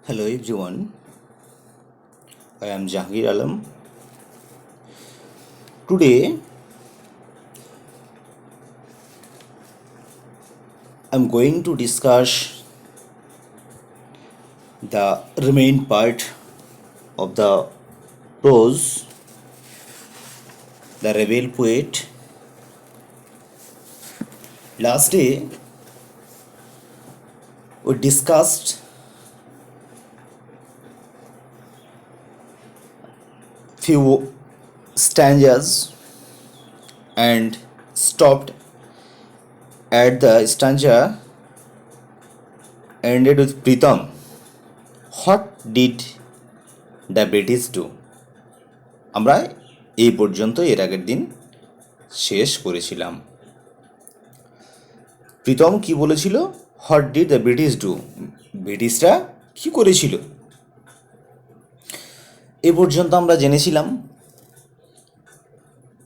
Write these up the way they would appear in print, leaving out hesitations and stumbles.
Hello everyone, I am Jahangir Alam. Today I am going to discuss the remaining part of the prose, the rebel poet. Last day we discussed few stanzas and stopped at the stanza ended with Pritam. What did the British do? আমরা এই পর্যন্ত এর আগের দিন শেষ করেছিলাম। প্রীতম কি বলেছিল? What did the British do? ব্রিটিশরা কি করেছিল এ পর্যন্ত আমরা জেনেছিলাম।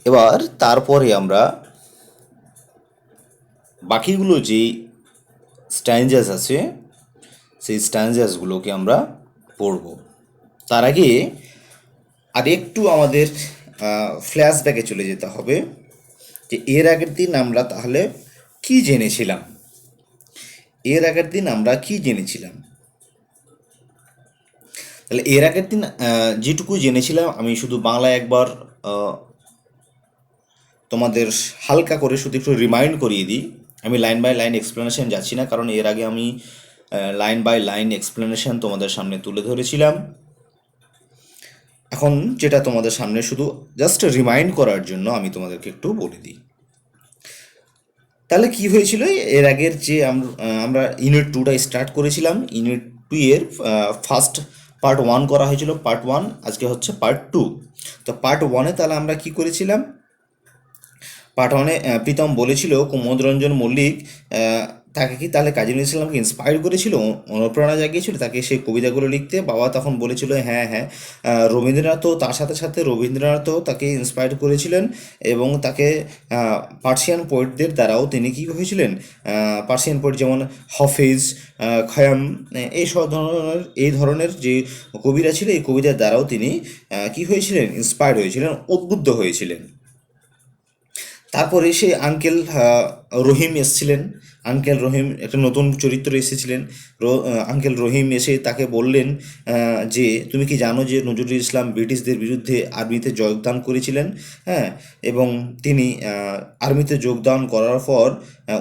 এবার তারপরে আমরা বাকিগুলো যে স্ট্যান্জাস আছে সেই স্ট্যান্জাসগুলোকে আমরা পড়ব। তার আগে আর একটু আমাদের ফ্ল্যাশব্যাকে চলে যেতে হবে যে এর আগের দিন আমরা তাহলে কি জেনেছিলাম। তাহলে এর আগের দিন যেটুকু জেনেছিলাম আমি শুধু বাংলায় একবার তোমাদের হালকা করে শুধু একটু রিমাইন্ড করিয়ে দিই। আমি লাইন বাই লাইন এক্সপ্লেনেশন যাচ্ছি না, কারণ এর আগে আমি লাইন বাই লাইন এক্সপ্লেনেশন তোমাদের সামনে তুলে ধরেছিলাম। এখন যেটা তোমাদের সামনে শুধু জাস্ট রিমাইন্ড করার জন্য আমি তোমাদেরকে একটু বলে দিই। তাহলে কি হয়েছিল এর আগের যে আমরা ইউনিট 2টা স্টার্ট করেছিলাম। ইউনিট 2 এর ফার্স্ট পার্ট 1 করা হয়েছিল, পার্ট 1, আজকে হচ্ছে পার্ট 2। তো পার্ট 1-এ তাহলে আমরা কি করেছিলাম? পার্ট 1-এ প্রীতম বলেছিল কুমোদরঞ্জন মল্লিক তাকে কি তাহলে কাজী নজরুল ইসলামকে ইন্সপায়ার করেছিল, অনুপ্রেরণা জাগিয়েছিল তাকে সেই কবিতাগুলো লিখতে। বাবা তখন বলেছিল হ্যাঁ, রবীন্দ্রনাথও তার সাথে সাথে রবীন্দ্রনাথও তাকে ইন্সপায়ার করেছিলেন এবং তাকে পার্সিয়ান পোয়েটদের দ্বারাও তিনি কী হয়েছিলেন, পার্সিয়ান পোয়েট যেমন হাফিজ, খয়াম, এই ধরনের যে কবিরা ছিল এই কবিতার দ্বারাও তিনি কী হয়েছিলেন, ইন্সপায়ার্ড হয়েছিলেন, উদ্বুদ্ধ হয়েছিলেন। তারপরে সে আঙ্কেল রহিম এসেছিলেন। আঙ্কেল রহিম একটা নতুন চরিত্র এসেছিলেন। আঙ্কেল রহিম এসে তাকে বললেন যে তুমি কি জানো যে নজরুল ইসলাম ব্রিটিশদের বিরুদ্ধে আর্মিতে যোগদান করেছিলেন? হ্যাঁ, এবং তিনি আর্মিতে যোগদান করার পর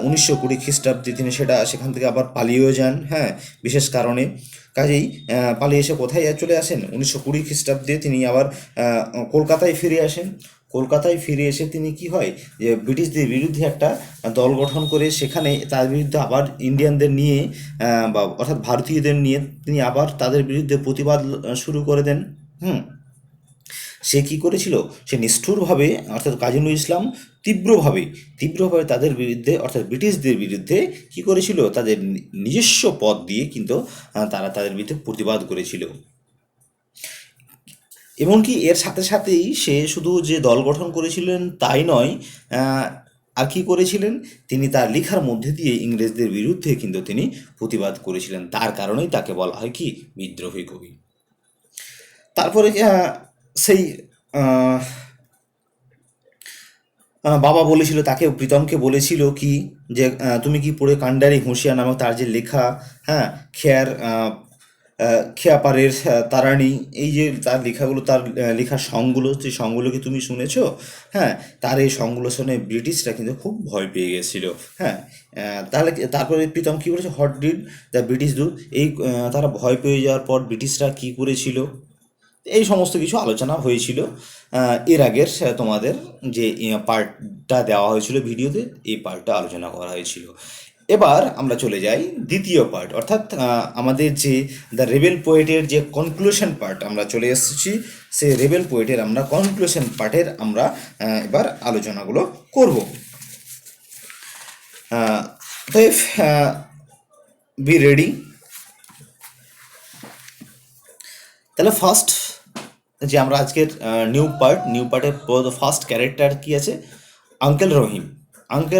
1920 খ্রিস্টাব্দে তিনি সেখান থেকে আবার পালিয়েও যান। হ্যাঁ, বিশেষ কারণে কাজেই পালিয়ে এসে কোথায় চলে আসেন, 1920 খ্রিস্টাব্দে তিনি আবার কলকাতায় ফিরে আসেন। কলকাতায় ফিরে এসে তিনি কি হয় যে ব্রিটিশদের বিরুদ্ধে একটা দল গঠন করে সেখানে তার বিরুদ্ধে আবার ইন্ডিয়ানদের নিয়ে বা অর্থাৎ ভারতীয়দের নিয়ে তিনি আবার তাদের বিরুদ্ধে প্রতিবাদ শুরু করে দেন। সে কি করেছিল? সে নিষ্ঠুরভাবে অর্থাৎ কাজী নজরুল ইসলাম তীব্রভাবে তাদের বিরুদ্ধে অর্থাৎ ব্রিটিশদের বিরুদ্ধে কি করেছিল, তাদের নিজস্ব পথ দিয়ে কিন্তু তারা তাদের বিরুদ্ধে প্রতিবাদ করেছিল। এমনকি এর সাথে সাথেই সে শুধু যে দল গঠন করেছিলেন তাই নয়, আর কি করেছিলেন, তিনি তার লেখার মধ্যে দিয়ে ইংরেজদের বিরুদ্ধে কিন্তু তিনি প্রতিবাদ করেছিলেন। তার কারণেই তাকে বলা হয় কি বিদ্রোহী কবি। তারপরে সেই বাবা বলেছিল তাকে, প্রীতমকে বলেছিল কি যে তুমি কি পড়ে কান্ডারি হুঁশিয়ার নামক তার যে লেখা, হ্যাঁ, খেয়াপাড়ের তারানি, এই যে তার লেখাগুলো, তার লেখার সংগুলো, সেই সংগুলো কি তুমি শুনেছো? হ্যাঁ, তার এই সংগুলো শুনে ব্রিটিশরা কিন্তু খুব ভয় পেয়ে গেছিল। হ্যাঁ, তাহলে তারপরে প্রীতম কী বলেছে, what did the British do? তারা ভয় পেয়ে যাওয়ার পর ব্রিটিশরা কী করেছিল, এই সমস্ত কিছু আলোচনা হয়েছিল এর আগের তোমাদের যে পার্টটা দেওয়া হয়েছিল ভিডিওতে, এই পার্টটা আলোচনা করা হয়েছিল। এবার আমরা চলে যাই দ্বিতীয় পার্ট, অর্থাৎ আমাদের যে দ্য রেবেল পোয়েটের যে কনক্লুশন পার্ট আমরা চলে এসেছি। সেই রেবেল পোয়েটের আমরা কনক্লুশন পার্টের আমরা এবার আলোচনাগুলো করব। তো বি রেডি। তাহলে ফার্স্ট যে আমরা আজকের নিউ পার্টের ফার্স্ট ক্যারেক্টার কি আছে, আঙ্কেল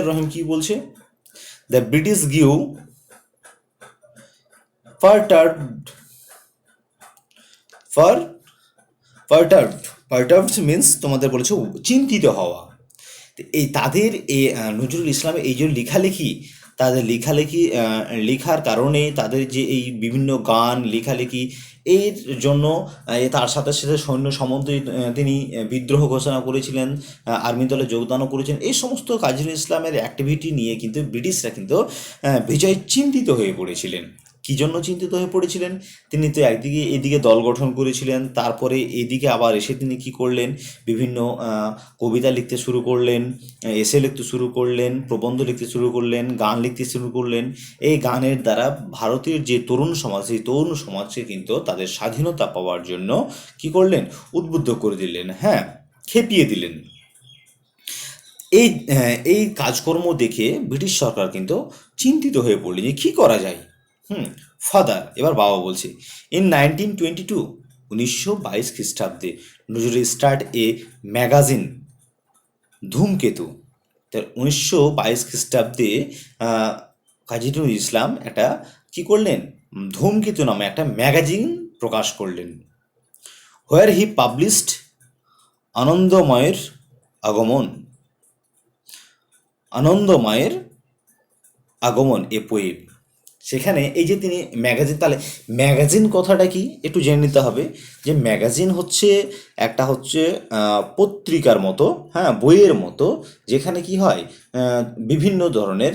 রহিম কি বলছে, দ্য ব্রিটিশ গিভ পার্টার্ড ফর পার্টার্ভড। পার্টার্ভড মিন্স তোমাদের বলেছে চিন্তিত হওয়া। তো এই তাদের এই নজরুল ইসলামের এই যে লেখালেখি, তাদের লেখালেখি লেখার কারণে তাদের যে এই বিভিন্ন গান লেখালেখি এর জন্য তার সাথে সাথে সৈন্য সম্বন্ধে তিনি বিদ্রোহ ঘোষণা করেছিলেন, আর্মি দলে যোগদানও করেছিলেন। এই সমস্ত কাজী নজরুল ইসলামের অ্যাক্টিভিটি নিয়ে কিন্তু ব্রিটিশরা কিন্তু বিজয় চিন্তিত হয়ে পড়েছিলেন। কী জন্য চিন্তিত হয়ে পড়েছিলেন? তিনি তো একদিকে এদিকে দল গঠন করেছিলেন, তারপরে এদিকে আবার এসে তিনি কী করলেন, বিভিন্ন কবিতা লিখতে শুরু করলেন, এসে লিখতে শুরু করলেন, প্রবন্ধ লিখতে শুরু করলেন, গান লিখতে শুরু করলেন। এই গানের দ্বারা ভারতের যে তরুণ সমাজ, সেই তরুণ সমাজকে কিন্তু তাদের স্বাধীনতা পাওয়ার জন্য কী করলেন, উদ্বুদ্ধ করে দিলেন, হ্যাঁ, খেপিয়ে দিলেন। এই কাজকর্ম দেখে ব্রিটিশ সরকার কিন্তু চিন্তিত হয়ে পড়লেন যে কী করা যায়। হুম। ফাদার, এবার বাবা বলছে, ইন 1922, 1922 খ্রিস্টাব্দে নজরুল স্টার্ট এ ম্যাগাজিন ধূমকেতু। তার 1922 খ্রিস্টাব্দে কাজী নজরুল ইসলাম একটা কী করলেন, ধূমকেতু নামে একটা ম্যাগাজিন প্রকাশ করলেন। হোয়ার হি পাবলিশড আনন্দময়ের আগমন, আনন্দময়ের আগমন এ পোয়েম। সেখানে এই যে তিনি ম্যাগাজিন, তাহলে ম্যাগাজিন কথাটা কি একটু জেনে নিতে হবে। যে ম্যাগাজিন হচ্ছে একটা হচ্ছে পত্রিকার মতো, হ্যাঁ, বইয়ের মতো, যেখানে কি হয়, বিভিন্ন ধরনের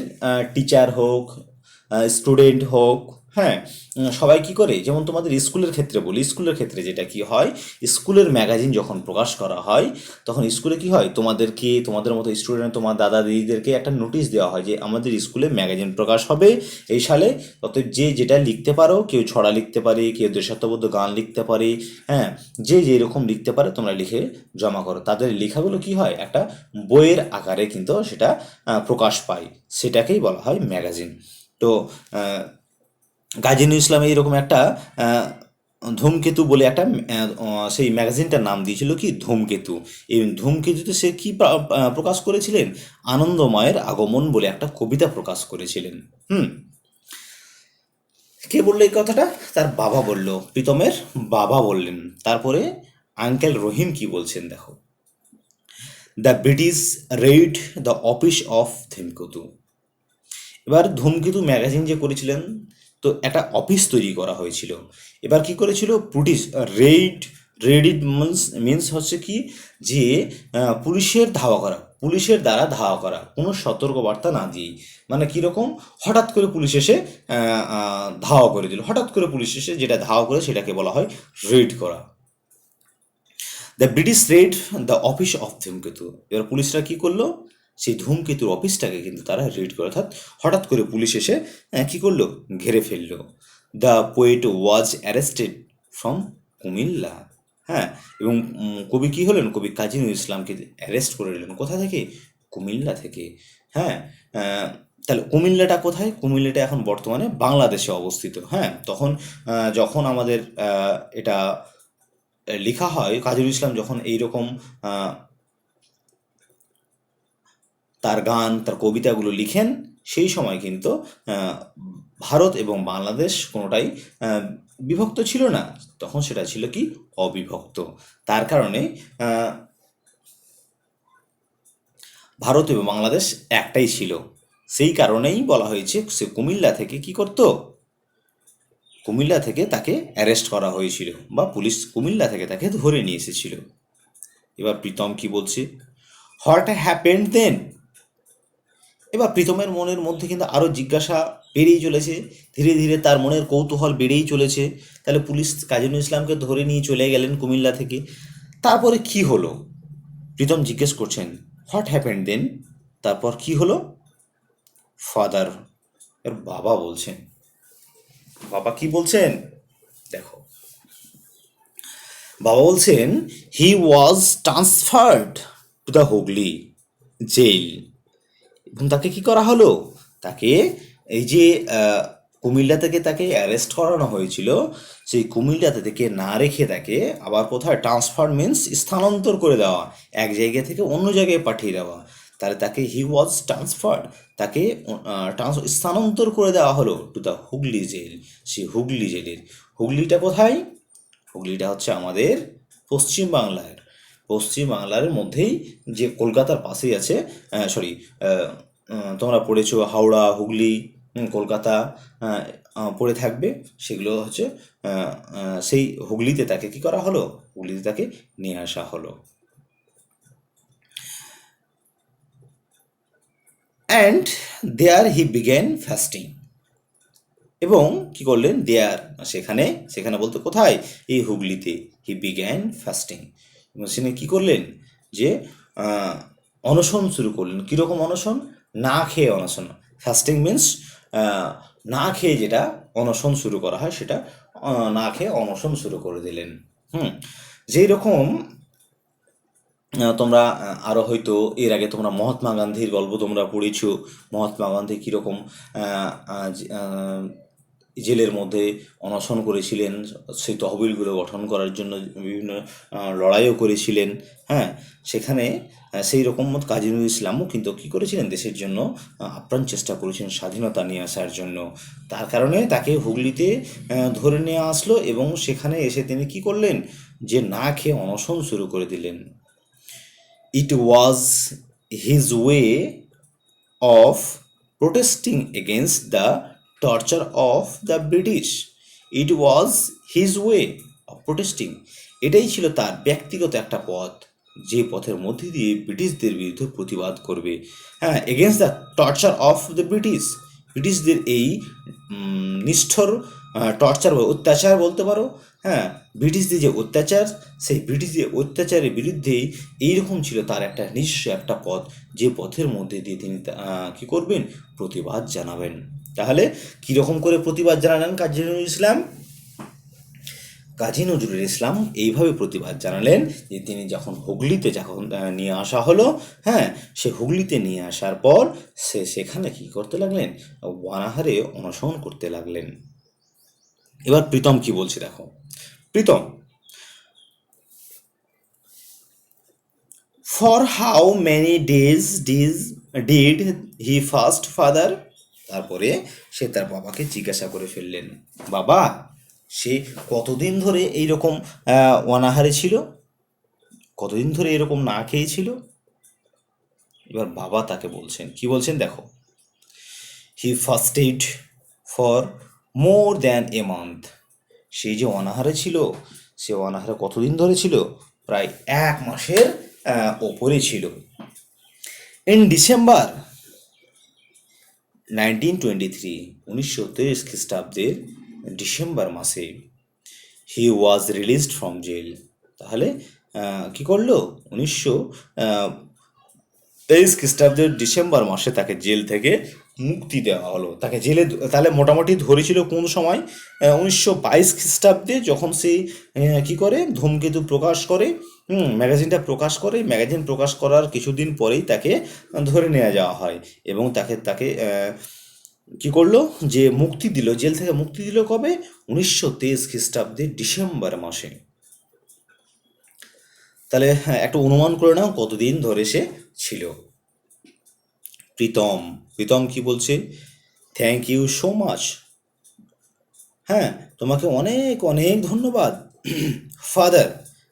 টিচার হোক, স্টুডেন্ট হোক, হ্যাঁ, সবাই কি করে, যেমন তোমাদের স্কুলের ক্ষেত্রে বলি, স্কুলের ক্ষেত্রে যেটা কি হয়, স্কুলের ম্যাগাজিন যখন প্রকাশ করা হয় তখন স্কুলে কি হয়, তোমাদেরকে, তোমাদের মতো স্টুডেন্ট, তোমার দাদা দিদিদেরকে একটা নোটিশ দেওয়া হয় যে আমাদের স্কুলে ম্যাগাজিন প্রকাশ হবে এই সালে। অতএব যে যেটা লিখতে পারো, কেউ ছড়া লিখতে পারে, কেউ দেশাত্মবোধক গান লিখতে পারে, হ্যাঁ, যে যেরকম লিখতে পারে তোমরা লিখে জমা করো। তাদের লেখাগুলো কি হয়, একটা বইয়ের আকারে কিন্তু সেটা প্রকাশ পায়, সেটাকেই বলা হয় ম্যাগাজিন। তো কাজী নজরুল ইসলাম এইরকম একটা ধূমকেতু বলে একটা সেই ম্যাগাজিনটার নাম দিয়েছিল কি, ধূমকেতু। এই ধূমকেতুতে সে কি প্রকাশ করেছিলেন, আনন্দময়ের আগমন বলে একটা কবিতা প্রকাশ করেছিলেন। হুম। কে বললো এই কথাটা? তার বাবা বলল, প্রীতমের বাবা বললেন। তারপরে আঙ্কেল রহিম কি বলছেন দেখো। The British Raid the office of ধূমকেতু। এবার ধূমকেতু ম্যাগাজিন যে করেছিলেন, তো একটা অফিস তৈরি করা হয়েছিল। এবার কি করেছিল ব্রিটিশ, রেইড, রেডিড মিন্স হচ্ছে কি, যে পুলিশের ধাওয়া করা, পুলিশের দ্বারা ধাওয়া করা, কোনো সতর্কবার্তা না দিয়েই। মানে কীরকম, হঠাৎ করে পুলিশ এসে ধাওয়া করে দিল, হঠাৎ করে পুলিশ এসে যেটা ধাওয়া করে সেটাকে বলা হয় রেড করা। The British red the office of ধূমকেতু। এবার পুলিশরা কী করলো, সেই ধূমকেতুর অফিসটাকে কিন্তু তারা রেড করে, অর্থাৎ হঠাৎ করে পুলিশ এসে কী করলো, ঘেরে ফেললো। The poet was arrested from Comilla. হ্যাঁ, এবং কবি কী হলেন, কবি কাজী নজরুল ইসলামকে অ্যারেস্ট করে নিলেন, কোথা থেকে, কুমিল্লা থেকে। হ্যাঁ, তাহলে কুমিল্লাটা কোথায়, কুমিল্লাটা এখন বর্তমানে বাংলাদেশে অবস্থিত। হ্যাঁ, তখন যখন আমাদের এটা লেখা হয়, কাজী নজরুল ইসলাম যখন এইরকম তার গান, তার কবিতাগুলো লিখেন, সেই সময় কিন্তু ভারত এবং বাংলাদেশ কোনোটাই বিভক্ত ছিল না, তখন সেটা ছিল কি, অবিভক্ত। তার কারণে ভারত এবং বাংলাদেশ একটাই ছিল। সেই কারণেই বলা হয়েছে সে কুমিল্লা থেকে কি করত, কুমিল্লা থেকে তাকে অ্যারেস্ট করা হয়েছিল, বা পুলিশ কুমিল্লা থেকে তাকে ধরে নিয়ে এসেছিল। এবার প্রীতম কি বলছে, হোয়াট হ্যাপেন্ড দেন। এবার প্রীতমের মনের মধ্যে কিন্তু আরও জিজ্ঞাসা বেড়েই চলেছে, ধীরে ধীরে তার মনের কৌতূহল বেড়েই চলেছে। তাহলে পুলিশ কাজী নজরুল ইসলামকে ধরে নিয়ে চলে গেলেন কুমিল্লা থেকে, তারপরে কি হলো, প্রীতম জিজ্ঞেস করছেন, হোয়াট হ্যাপেন্ড দেন, তারপর কি হলো। ফাদার, এর বাবা বলছেন, বাবা কি বলছেন দেখো। বাবা বলছেন, he was transferred to the Hooghly jail. এবং তাকে কি করা হলো, তাকে এই যে কুমিল্লা থেকে তাকে অ্যারেস্ট করানো হয়েছিল, সেই কুমিল্লাতে থেকে না রেখে তাকে আবার কোথায়, ট্রান্সফার মিন্স স্থানান্তর করে দেওয়া, এক জায়গা থেকে অন্য জায়গায় পাঠিয়ে দেওয়া। তাহলে তাকে হি ওয়াজ ট্রান্সফার্ড, তাকে স্থানান্তর করে দেওয়া হলো টু দ্য হুগলি জেল, সেই হুগলি জেলের। হুগলিটা কোথায়, হুগলিটা হচ্ছে আমাদের পশ্চিম বাংলার মধ্যেই, যে কলকাতার পাশেই আছে। সরি, তোমরা পড়েছো হাওড়া, হুগলি, কলকাতা পড়ে থাকবে, সেগুলো হচ্ছে সেই হুগলিতে তাকে কি করা হলো, হুগলিতে তাকে নিয়ে আসা হলো। And there he began fasting, এবং কি করলেন, দেয়ার সেখানে, সেখানে বলতে কোথায়, এই হুগলিতে, হি বিগ্যান ফাস্টিং, এবং সেখানে কী করলেন, যে অনশন শুরু করলেন। কীরকম অনশন, না খেয়ে অনশন। ফাস্টিং মিন্স না খেয়ে যেটা অনশন শুরু করা হয়, সেটা না খেয়ে অনশন শুরু করে দিলেন। যেই রকম তোমরা আরও হয়তো এর আগে তোমরা মহাত্মা গান্ধীর গল্প তোমরা পড়েছো। মহাত্মা গান্ধী কীরকম জেলের মধ্যে অনশন করেছিলেন, সেই তহবিলগুলো গঠন করার জন্য বিভিন্ন লড়াইও করেছিলেন। হ্যাঁ, সেখানে সেই রকম কাজী নজরুল ইসলামও কিন্তু কী করেছিলেন, দেশের জন্য আপ্রাণ চেষ্টা করেছিলেন স্বাধীনতা নিয়ে আসার জন্য। তার কারণে তাকে হুগলিতে ধরে নিয়ে আসলো, এবং সেখানে এসে তিনি কী করলেন, যে না খেয়ে অনশন শুরু করে দিলেন। It was his way of protesting against the torture of the British. It was his way of protesting. এটাই ছিল তার ব্যক্তিগত একটা পথ, যে পথের মধ্যে দিয়ে ব্রিটিশদের বিরুদ্ধে প্রতিবাদ করবে। হ্যাঁ, against the torture of the ব্রিটিশদের এই নিষ্ঠুর টর্চার বা অত্যাচার বলতে পারো। হ্যাঁ, ব্রিটিশদের যে অত্যাচার, সেই ব্রিটিশদের অত্যাচারের বিরুদ্ধে এইরকম ছিল তার একটা নিজস্ব একটা পথ, যে পথের মধ্যে দিয়ে তিনি কী করবেন, প্রতিবাদ জানাবেন। তাহলে কীরকম করে প্রতিবাদ জানালেন কাজী নজরুল ইসলাম? কাজী নজরুল ইসলাম এইভাবে প্রতিবাদ জানালেন, যে তিনি যখন হুগলিতে যখন নিয়ে আসা হলো, হ্যাঁ, সে হুগলিতে নিয়ে আসার পর সে সেখানে কী করতে লাগলেন, অনাহারে অনশন করতে লাগলেন। এবার প্রীতম কি বলছে দেখো। Pritam, for how many days did he fast father? তারপরে সে তার বাবাকে জিজ্ঞাসা করে ফেললেন, বাবা, সে কতদিন ধরে এইরকম অনাহারে ছিল, কতদিন ধরে এরকম না খেয়েছিল? এবার বাবা তাকে বলছেন, কি বলছেন দেখো। He fasted for more than a month. সেই যে অনাহারে ছিল, সে অনাহারে কতদিন ধরে ছিল, প্রায় 1 মাসের ওপরে ছিল। ইন ডিসেম্বর 1923, 1923 খ্রিস্টাব্দের ডিসেম্বর মাসে, হি ওয়াজ রিলিজড ফ্রম জেল। তাহলে কি করলো, 1923 খ্রিস্টাব্দের ডিসেম্বর মাসে তাকে জেল থেকে মুক্তি দেওয়া হলো। তাকে জেলে তাহলে মোটামুটি ধরেছিল কোন সময়, 1922 খ্রিস্টাব্দে, যখন সেই কী করে ধূমকেতু প্রকাশ করে, ম্যাগাজিনটা প্রকাশ করে। ম্যাগাজিন প্রকাশ করার কিছুদিন পরেই তাকে ধরে নিয়ে যাওয়া হয়, এবং তাকে তাকে কী করলো, যে মুক্তি দিল, জেল থেকে মুক্তি দিল কবে, 1923 খ্রিস্টাব্দের ডিসেম্বর মাসে। তাহলে একটু অনুমান করে নাও কতদিন ধরে সে ছিল। প্রীতম কি বলছে, থ্যাংক ইউ সো মাচ। হ্যাঁ, তোমাকে অনেক অনেক ধন্যবাদ। ফাদার,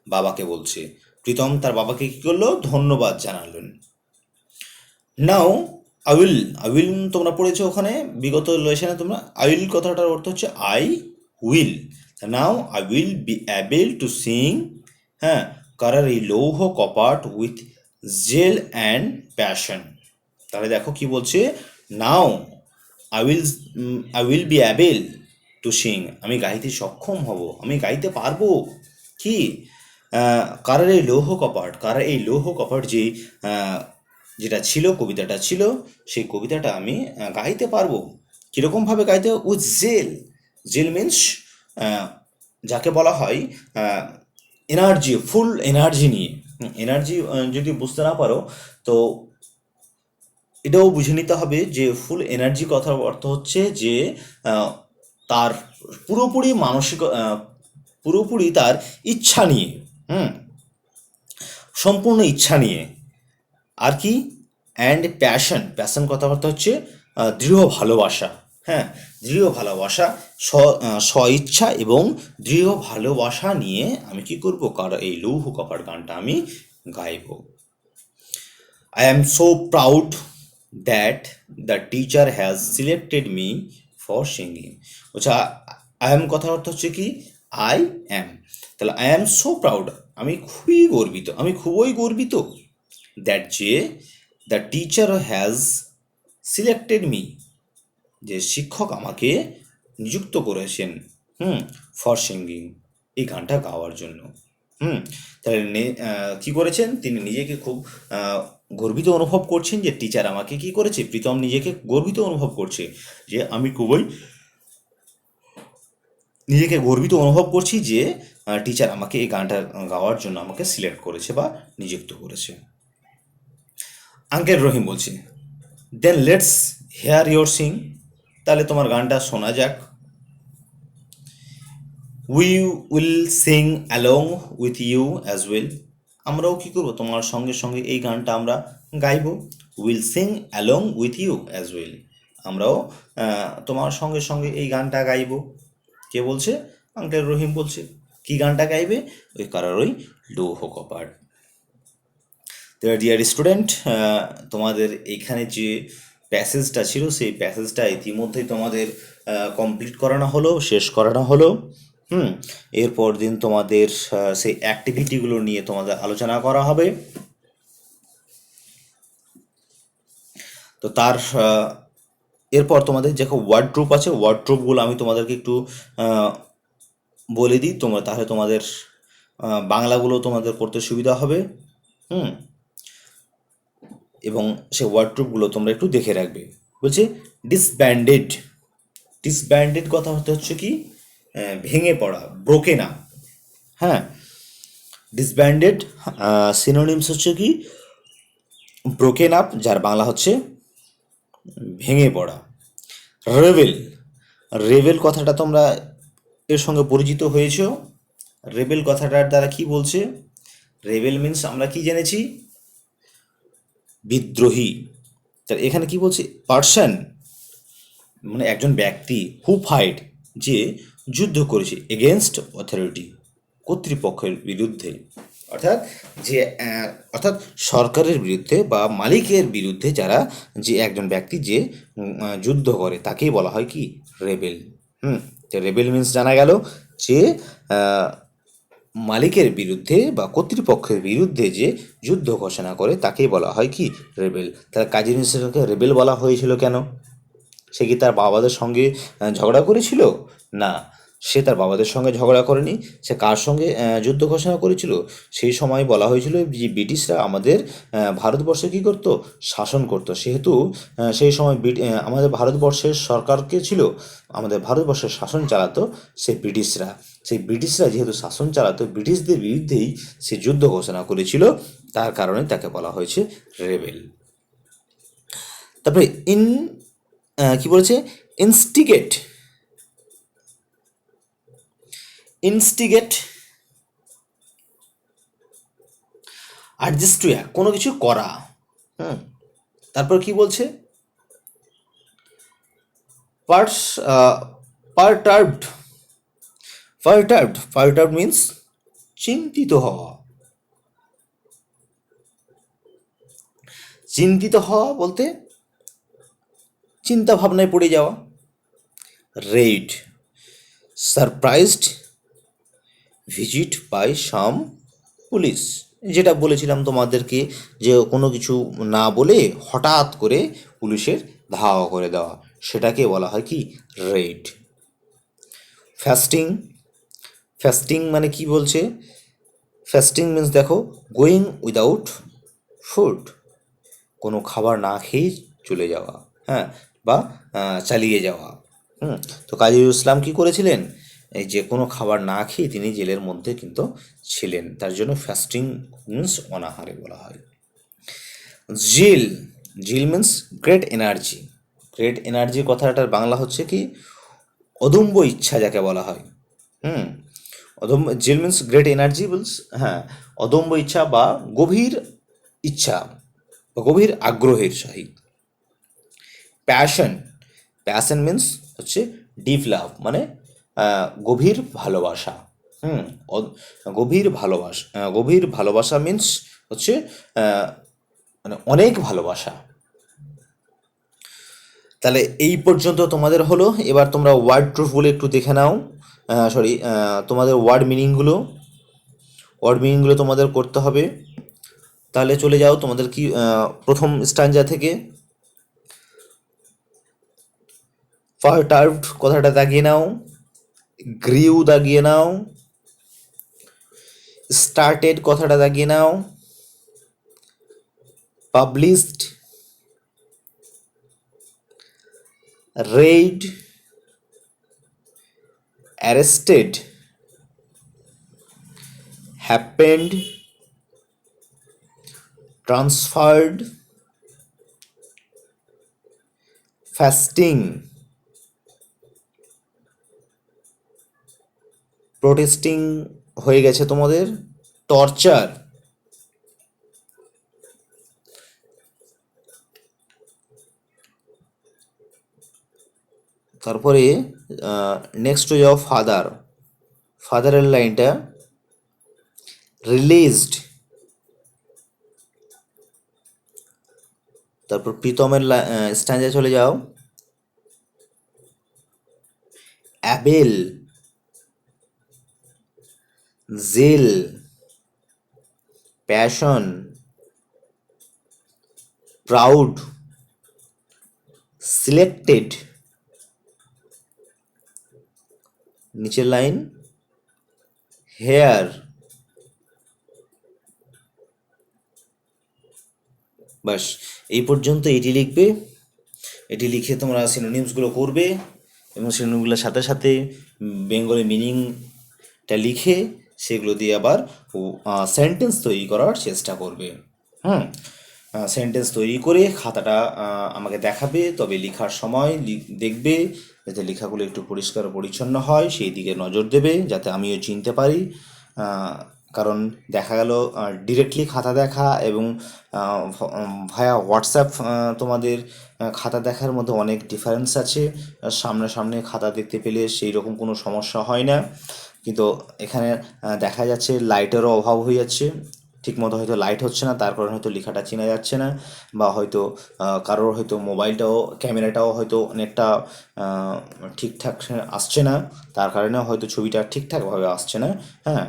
বাবাকে বলছে। প্রীতম তার বাবাকে কী করলো, ধন্যবাদ জানালেন। নাও আই উইল তোমরা পড়েছো ওখানে বিগত লেসনে, তোমরা আই উইল কথাটার অর্থ হচ্ছে I will. Now I will be able to Singh, হ্যাঁ, কারার এই লৌহ কপাট উইথ জেল অ্যান্ড প্যাশন। তাহলে দেখো কি বলছে, now I will be able to Singh, আমি গাইতে সক্ষম হব, আমি গাইতে পারবো। কি, কারার এই লৌহ কপাট, কারার এই লৌহ কপাট, যে যেটা ছিল, কবিতাটা ছিল, সেই কবিতাটা আমি গাইতে পারবো। কীরকমভাবে গাইতে, উইথ জেল মিন্স যাকে বলা হয় এনার্জি, ফুল এনার্জি নিয়ে। এনার্জি যদি বুঝতে না পারো, তো এটাও বুঝে নিতে হবে যে ফুল এনার্জি কথার অর্থ হচ্ছে যে তার পুরোপুরি পুরোপুরি তার ইচ্ছা নিয়ে, সম্পূর্ণ ইচ্ছা নিয়ে। আর কি, অ্যান্ড প্যাশন কথার অর্থ হচ্ছে দৃঢ় ভালোবাসা। হ্যাঁ, দৃঢ় ভালোবাসা, স্ব ইচ্ছা এবং দৃঢ় ভালোবাসা নিয়ে আমি কি করব, এই লৌহ কপাট গানটা আমি গাইব। I am so proud that the teacher has selected me for singing. আচ্ছা, আই এম কথার অর্থ হচ্ছে কি, আই অ্যাম। তাহলে আই অ্যাম সো প্রাউড, আমি খুবই গর্বিত, আমি খুবই গর্বিত, দ্যাট যে the teacher has selected me, যে শিক্ষক আমাকে নিযুক্ত করেছেন, হুম, ফর সিঙ্গিং, এই গানটা গাওয়ার জন্য। হুম, তাহলে কি করেছেন, তিনি নিজেকে খুব গর্বিত অনুভব করছেন যে টিচার আমাকে কি করেছে, প্রীতম নিজেকে গর্বিত অনুভব করছে যে আমি খুবই নিজেকে গর্বিত অনুভব করছি যে টিচার আমাকে এই গানটা গাওয়ার জন্য আমাকে সিলেক্ট করেছে বা নিযুক্ত করেছে। আঙ্কেল রহিম বলছে, then let's hear your sing, তাহলে তোমার গানটা শোনা যাক। We will sing along with you as well, আমরাও কী করবো, তোমার সঙ্গে সঙ্গে এই গানটা আমরা গাইব। Will sing along with you as well, আমরাও তোমার সঙ্গে সঙ্গে এই গানটা গাইব। কে বলছে, আঙ্কেল রহিম বলছে। কি গানটা গাইবে, ওই কারার ওই লৌহ কপাট। তো ডিয়ার স্টুডেন্ট, তোমাদের এইখানে যে প্যাসেজটা ছিল সেই প্যাসেজটা ইতিমধ্যেই তোমাদের কমপ্লিট করানো হলো, শেষ করানো হলো। এরপর দিন তোমাদের সেই অ্যাক্টিভিটিগুলো নিয়ে তোমাদের আলোচনা করা হবে। তো তার এরপর তোমাদের যে ওয়ার্ড্রোব আছে, ওয়ার্ড্রোবগুলো আমি তোমাদেরকে একটু বলে দিই, তোমরা তাহলে তোমাদের বাংলাগুলো তোমাদের করতে সুবিধা হবে। এবং সে ওয়ার্ড্রোবগুলো তোমরা একটু দেখে রাখবে। বলছে ডিসব্যান্ডেড, ডিসব্যান্ডেড কথা হচ্ছে কি, ভেঙে পড়া, ব্রোকেন আপ। হ্যাঁ, ডিসব্যান্ডেড সিনোনিমস হচ্ছে কি, ব্রোকেন আপ, যার বাংলা হচ্ছে ভেঙে পড়া। রেবেল, রেবেল কথাটা তোমরা এর সঙ্গে পরিচিত হয়েছ। রেবেল কথাটার দ্বারা কি বলছে, রেবেল মিন্স আমরা কি জেনেছি, বিদ্রোহী। তার এখানে কি বলছে, পার্সন মানে একজন ব্যক্তি, হু ফাইট, যে যুদ্ধ করেছে, এগেনস্ট অথরিটি, কর্তৃপক্ষের বিরুদ্ধে। অর্থাৎ যে অর্থাৎ সরকারের বিরুদ্ধে বা মালিকের বিরুদ্ধে যারা, যে একজন ব্যক্তি যে যুদ্ধ করে তাকেই বলা হয় কি, রেবেল। তো রেবেল মিন্স জানা গেল যে মালিকের বিরুদ্ধে বা কর্তৃপক্ষের বিরুদ্ধে যে যুদ্ধ ঘোষণা করে তাকেই বলা হয় কি, রেবেল। তাহলে কাজী নজরুলকে রেবেল বলা হয়েছিল কেন? সে কি তার বাবাদের সঙ্গে ঝগড়া করেছিল? না, সে তার বাবাদের সঙ্গে ঝগড়া করেনি। সে কার সঙ্গে যুদ্ধ ঘোষণা করেছিল? সেই সময় বলা হয়েছিল যে ব্রিটিশরা আমাদের ভারতবর্ষে কী করতো, শাসন করতো। সেহেতু সেই সময় আমাদের ভারতবর্ষের সরকারকে ছিল, আমাদের ভারতবর্ষের শাসন চালাতো সে ব্রিটিশরা। সেই ব্রিটিশরা যেহেতু শাসন চালাতো, ব্রিটিশদের বিরুদ্ধেই সে যুদ্ধ ঘোষণা করেছিল, তার কারণে তাকে বলা হয়েছে রেবেল। তারপরে কি বলেছে, instigate, instigate adjust to act, কোনো কিছু করা। তারপর কি বলছে, পার্টস, পারটার্বড, পারটার্বড, পারটার্বড মিন্স চিন্তিত হওয়া। চিন্তিত হওয়া বলতে চিন্তা ভাবনায় পড়ে যাওয়া। Raid, surprised visit by some police, যেটা বলেছিলাম তোমাদেরকে, যে কোনো কিছু না বলে হঠাৎ করে পুলিশের ধাওয়া করে দেওয়া, সেটাকে বলা হয় কি, রেড। ফাস্টিং, ফাস্টিং মানে কি বলছে, ফাস্টিং মিন্স দেখো, গোয়িং উইদাউট ফুড, কোনো খাবার না খেয়ে চলে যাওয়া, হ্যাঁ, বা চালিয়ে যাওয়া। তো কাজী ইসলাম কি করেছিলেন, এই যে কোনো খাবার না খেয়ে তিনি জেলের মধ্যে কিন্তু ছিলেন, তার জন্য ফাস্টিং মিন্স অনাহারে বলা হয়। Zeal, zeal means great energy, great energy কথাটার বাংলা হচ্ছে কি, অদম্য ইচ্ছা যাকে বলা হয়। অদম্য, জিল মিন্স গ্রেট এনার্জি বলস, হ্যাঁ, অদম্য ইচ্ছা বা গভীর ইচ্ছা বা গভীর আগ্রহের সহিত। প্যাশন, প্যাশন মিন্স হচ্ছে ডিপ লাভ, মানে গভীর ভালোবাসা। হুম। গভীর ভালোবাসা মিন্স হচ্ছে আহ, মানে অনেক ভালোবাসা। তাহলে এই পর্যন্ত তোমাদের হলো। এবার তোমরা ওয়ার্ড ট্রুথগুলো একটু দেখে নাও। সরি, তোমাদের ওয়ার্ড মিনিংগুলো তোমাদের করতে হবে। তাহলে চলে যাও তোমাদের কি প্রথম স্ট্যাঞ্জা থেকে। পারটার্ভড কথাটা দাগিয়ে নাও, গ্রিউ দাগিয়ে নাও, স্টার্টেড কথাটা দাগিয়ে নাও, published, raid, arrested, happened, transferred, fasting, protesting হয়ে গেছে তোমাদের, টর্চার। তারপরে নেক্সট হয়ে যাও ফাদারের লাইনটা, রিলিজড। তারপর প্রীতমের স্ট্যান্ডে চলে যাও, able, jail, passion, proud, selected. নিচের লাইন, হেয়ার। বাস, এই পর্যন্ত এটি লিখবে। এটি লিখে তোমরা সিনোনিমসগুলো করবে এবং সিনোনিমগুলোর সাথে সাথে বেঙ্গলি মিনিংটা লিখে সেগুলো দিয়ে আবার সেন্টেন্স তৈরি করার চেষ্টা করবে। হুম। সেন্টেন্স তৈরি করে খাতাটা আমাকে দেখাবে, তবে লেখার সময় দেখবে যাতে লেখাগুলো একটু পরিষ্কার পরিচ্ছন্ন হয়, সেই দিকে নজর দেবে যাতে আমিও চিনতে পারি। কারণ দেখা গেল ডিরেক্টলি খাতা দেখা এবং ভায়া হোয়াটসঅ্যাপ তোমাদের খাতা দেখার মধ্যে অনেক ডিফারেন্স আছে। সামনে খাতা দেখতে পেলে সেই রকম কোনো সমস্যা হয় না, কিন্তু এখানে দেখা যাচ্ছে লাইটেরও অভাব হয়ে যাচ্ছে, ঠিকমতো হয়তো লাইট হচ্ছে না, তার কারণে হয়তো লেখাটা চেনা যাচ্ছে না, বা হয়তো কারোর হয়তো মোবাইলটাও ক্যামেরাটাও হয়তো অনেকটা ঠিকঠাক আসছে না, তার কারণে হয়তো ছবিটা ঠিকঠাকভাবে আসছে না। হ্যাঁ,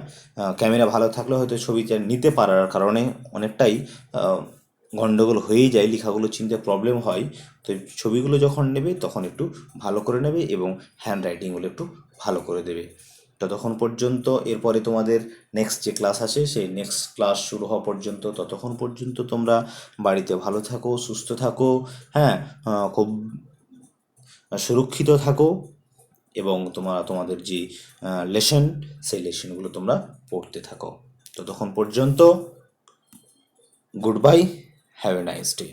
ক্যামেরা ভালো থাকলে হয়তো ছবিটা নিতে পারার কারণে অনেকটাই গন্ডগোল হয়েই যায়, লেখাগুলো চিনতে প্রবলেম হয়। তো ছবিগুলো যখন নেবে তখন একটু ভালো করে নেবে এবং হ্যান্ড রাইটিংগুলো একটু ভালো করে দেবে। ততক্ষণ পর্যন্ত, এরপরে তোমাদের নেক্সট যে ক্লাস আছে সেই নেক্সট ক্লাস শুরু হওয়া পর্যন্ত, ততক্ষণ পর্যন্ত তোমরা বাড়িতে ভালো থাকো, সুস্থ থাকো। হ্যাঁ, খুব সুরক্ষিত থাকো এবং তোমাদের যে লেসন সেই লেসনগুলো তোমরা পড়তে থাকো। ততক্ষণ পর্যন্ত good bye, have a nice day.